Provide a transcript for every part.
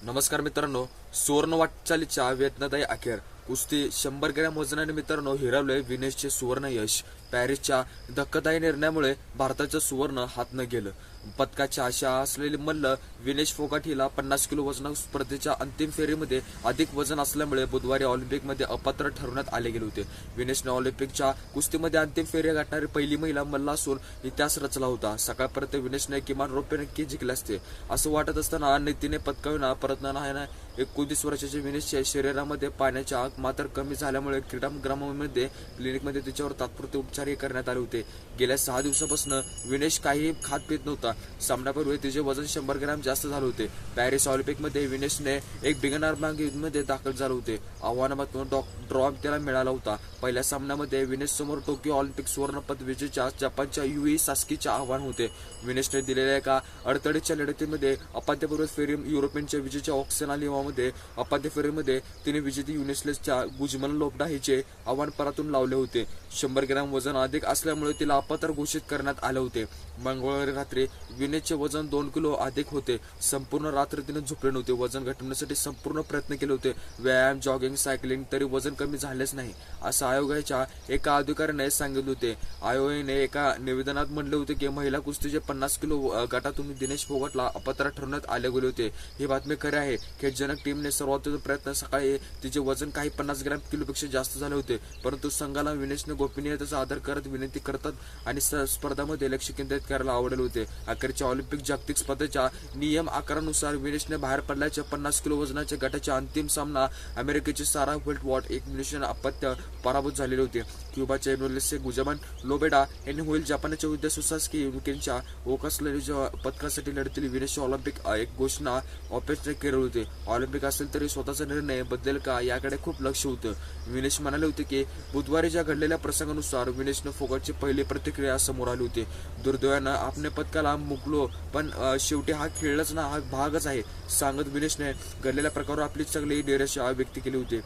नमस्कार मित्रांनो, सुवर्ण वाटचालीच्या वेदनादायी अखेर कुस्ती 100 ग्रॅम वजनाने मित्रांनो हिरावले विनेशचे सुवर्ण यश. पॅरिसच्या धक्कादायी निर्णयामुळे भारताचं सुवर्ण हातनं गेलं. पदकाची आशा असलेली मल्ल विनेश फोगाट हिला 50 किलो वजन स्पर्धेच्या अंतिम फेरीमध्ये अधिक वजन असल्यामुळे बुधवारी ऑलिम्पिकमध्ये अपात्र ठरवण्यात आले गेले होते. विनेशने ऑलिम्पिकच्या कुस्तीमध्ये अंतिम फेरी गाठणारी पहिली महिला मल्ल असून इतिहास रचला होता. सकाळपर्यंत विनेशने किमान रौप्य नक्की जिंकले असते असं वाटत असताना नीतीने पदकाविना परतणारा 19 वर्षाच्या विनेशच्या शरीरामध्ये पाण्याची आग मात्र कमी झाल्यामुळे क्रीडाग्रामामध्ये क्लिनिकमध्ये तिच्यावर तात्पुरते उपचारही करण्यात आले होते. गेल्या 6 दिवसापासून विनेश काहीही खात पित नव्हता. सामन्यापूर्वी तिचे वजन 100 ग्रॅम जास्त झाले होते. पॅरिस ऑलिम्पिकमध्ये विनेशने एक बिगिनर मध्ये दाखल झाले होते. आव्हानात्मक ड्रॉ त्याला मिळाला होता. पहिल्या सामन्यामध्ये विनेश समोर टोकियो ऑलिम्पिक सुवर्णपदक विजेत्या जपानच्या युई सास्कीचे आव्हान होते. विनेशने दिलेल्या एका अडथळीच्या लढतीमध्ये अपात्यपूर्व फेरी युरोपियनच्या विजेच्या ऑक्सेना लिवामध्ये अपात्य फेरीमध्ये तिने विजेती युनेस्लेसच्या गुजमन लोबडा हिचे आव्हान परतून लावले होते. 100 ग्रॅम वजन अधिक असल्यामुळे तिला अपात्र घोषित करण्यात आले होते. मंगळवारी रात्री विनेशचे वजन 2 किलो अधिक होते. संपूर्ण रात्र तिने झोपले नव्हते. वजन घटवण्यासाठी संपूर्ण प्रयत्न केले होते. व्यायाम, जॉगिंग, सायकलिंग तरी वजन कमी झालेच नाही असं आयोगाच्या एका अधिकाऱ्याने सांगितले होते. आयोगाने एका निवेदनात म्हटले होते की महिला कुस्तीचे 50 किलो गटातून दिनेश फोगाटला अपात्र ठरवण्यात आले गेले होते. ही बातमी खरी आहे. खेळजनक टीमने सर्वात प्रयत्न सकाळी तिचे वजन काही 50 ग्रॅम किलोपेक्षा जास्त झाले होते, परंतु संघाला विनेशने गोपनीयतेचा आदर करत विनंती करतात आणि स्पर्धामध्ये लक्ष केंद्रित करायला आवडले होते. अखेरच्या ऑलिम्पिक जागतिक स्पर्धेच्या नियम 11 नुसार विनेशने बाहेर पडल्याच्या 50 किलो वजनाच्या गटाचा अंतिम सामना अमेरिकेचे सारा व्हिल्टवॉट एक विनेशने अपत्य पराभूत झालेले होते. क्युबाच्या युनेस्ले गुजमन लोबेडा यांनी होईल जपानच्या विरुद्ध सुसास्की युकेनच्या ओकासलेच्या पदकासाठी लढतील. विनेशची ऑलिम्पिक एक घोषणा ऑपेसने केली होती. ऑलिम्पिक असेल तरी स्वतःचा निर्णय बदलेल का याकडे खूप लक्ष होतं. विनेश म्हणाले होते की बुधवारीच्या घडलेल्या प्रसंगानुसार विनेशने फोगाटची पहिली प्रतिक्रिया समोर आली होती. दुर्दैवानं आपण पदकाला मुकलो, पण शेवटी हा खेळच ना, हा भागच आहे सांगत विनेशने घडलेल्या प्रकारावर आपली सगळी निराशा व्यक्त केली होती.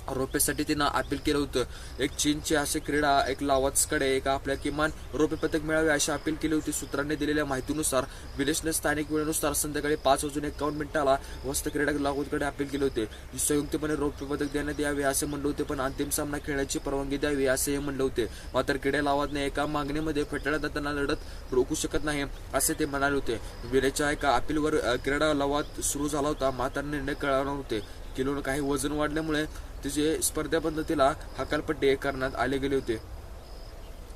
रौप्यासाठी तिनं अपील केलं होतं. एक चीनचे असे क्रीडा एक लावात्सकडे एक आपल्या किमान रौप्य पदक मिळावे अशी अपील केली होती. सूत्रांनी दिलेल्या माहितीनुसार विनेशने स्थानिक वेळेनुसार संध्याकाळी 5:51 वस्त क्रीडा लाहोरकडे अपील केले होते. संयुक्तपणे रौप्य पदक देण्यात यावे असे म्हणले होते, पण अंतिम सामना खेळण्याची परवानगी द्यावी असेही म्हणले होते. मात्र क्रीडा लावातने एका मागणीमध्ये फेटाळत जाताना लढत रोखू शकत नाही असे ते म्हणाले होते. विनेशच्या एका अपीलवर क्रीडा लावात सुरू झाला होता. मात्र निर्णय कळवणार होते. किलोनं काही वजन वाढल्यामुळे तिचे स्पर्धेबंद तिला हकालपट्टी करण्यात आले गेले होते.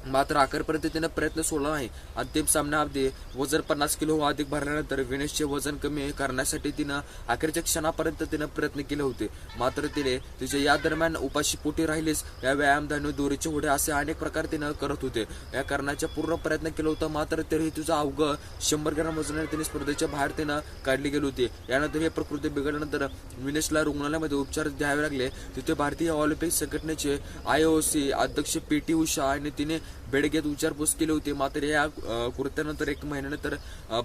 मात्र अखेरपर्यंत तिने प्रयत्न सोडला नाही. अंतिम सामन्यामध्ये वजन 50 किलो अधिक भरल्यानंतर विनेशचे वजन कमी करण्यासाठी तिनं अखेरच्या क्षणापर्यंत तिने प्रयत्न केले होते. मात्र तिने तिच्या या दरम्यान उपाशी पोटी राहिलीच. या व्यायाम, धान्य, दोरीचे उडे असे अनेक प्रकार तिनं करत होते. या करण्याचा पूर्ण प्रयत्न केला होता. मात्र तरीही तुझा अवघं 100 ग्रॅम वजनाने तिने स्पर्धेच्या बाहेर तिनं काढली गेली होती. यानंतर हे प्रकृती बिघडल्यानंतर विनेशला रुग्णालयामध्ये उपचार द्यावे लागले. तिथे भारतीय ऑलिम्पिक संघटनेचे IOC अध्यक्ष PT उषा आणि तिने बेड घेत विचारपूस केली होती. मात्र या कृत्यानंतर 1 महिन्यानंतर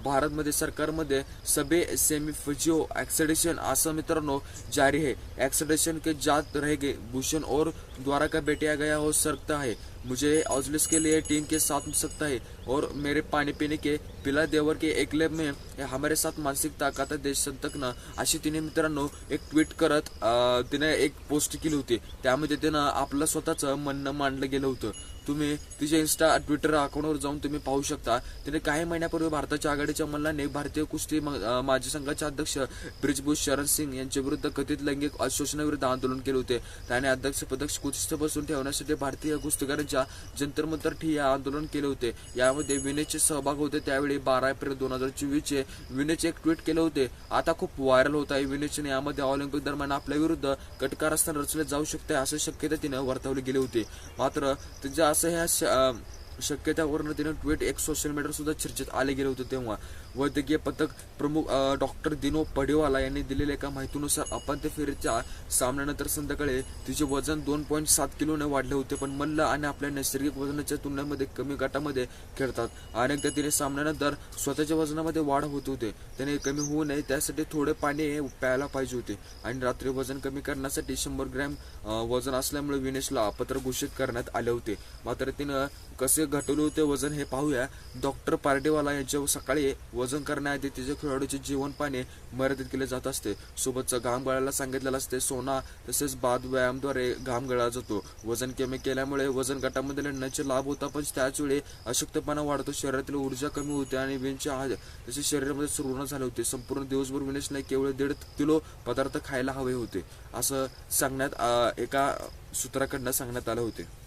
भारतमध्ये सरकारमध्ये सबे सेमी फिजिओ एक्सेडिशन असं मित्रांनो जारी है. एक्सेडिशन के जात रहेंगे भूषण और द्वारा का बेटिया गया हो सकता है. मुझे ऑजलिस के लिए टीम के साथ मिल सकता है और मेरे पानी पीने के पिला देवर के एकले में हमारे साथ मानसिक ताकद देश संतकनं अशी तिने मित्रांनो एक ट्विट करत तिने एक पोस्ट केली होती. त्यामध्ये तिनं आपलं स्वतःचं म्हणणं मांडलं गेलं होतं. तुम्ही तिच्या इन्स्टा ट्विटर अकाउंटवर जाऊन तुम्ही पाहू शकता. तिने काही महिन्यापूर्वी भारताच्या आघाडीच्या मल्लाने भारतीय कुस्ती माजी संघाचे अध्यक्ष ब्रिजभूष शरण सिंग यांच्या विरुद्ध कथित लैंगिक शोषणाविरुद्ध आंदोलन केले होते. त्याने अध्यक्षपद कुस्ती बसून ठेवण्यासाठी भारतीय कुस्तीगारांच्या जंतर मंतर ठिय्या आंदोलन केले होते. यामध्ये विनेशचे सहभाग होते. त्यावेळी 12 एप्रिल 2024 विनेश एक ट्विट केले होते. आता खूप व्हायरल होत आहे. विनेशने यामध्ये ऑलिम्पिक दरम्यान आपल्या विरुद्ध कटकारस्थान रचले जाऊ शकते असे शक्यता तिने वर्तवली गेली होती. मात्र तिच्या असं ह्या शक्यतावरून तिने ट्विट एक सोशल मीडियावर सुद्धा चर्चेत आले गेले होते. तेव्हा वैद्यकीय पथक प्रमुख डॉक्टर दिनो पडेवाला यांनी दिलेल्या एका माहितीनुसार अपांत्य फेरीच्या सामन्यानंतर संध्याकाळी तिचे वजन 2.7 किलोने वाढले होते. पण मल्ल आणि आपल्या नैसर्गिक वजनाच्या तुलनेमध्ये कमी गटामध्ये खेळतात. अनेकदा तिने सामन्यानंतर स्वतःच्या वजनामध्ये वाढ होत होते. त्याने कमी होऊ नये त्यासाठी थोडे पाणी प्यायला पाहिजे होते. आणि रात्री वजन कमी करण्यासाठी 100 ग्रॅम वजन असल्यामुळे विनेशला अपात्र घोषित करण्यात आले होते. मात्र तिनं कसे घटवले होते वजन हे पाहूया. डॉक्टर पार्टेवाला यांच्या सकाळी वजन करण्याआधी तिच्या खेळाडूचे जेवण पाणी मर्यादित केले जात असते. सोबतचा घाम गळायला सांगितलेला असते. सोना तसेच बाद व्यायामद्वारे घाम गळला जातो. वजन कमी केल्यामुळे वजन गटामध्ये लढण्याचे लाभ होता, पण त्याचवेळी अशक्तपणा वाढतो, शरीरातील ऊर्जा कमी होते आणि विनच्या तसे शरीरामध्ये सुरुवात झाले होते. संपूर्ण दिवसभर विनेशने केवळ 1.5 किलो पदार्थ खायला हवे होते असं सांगण्यात एका सूत्राकडनं सांगण्यात आले होते.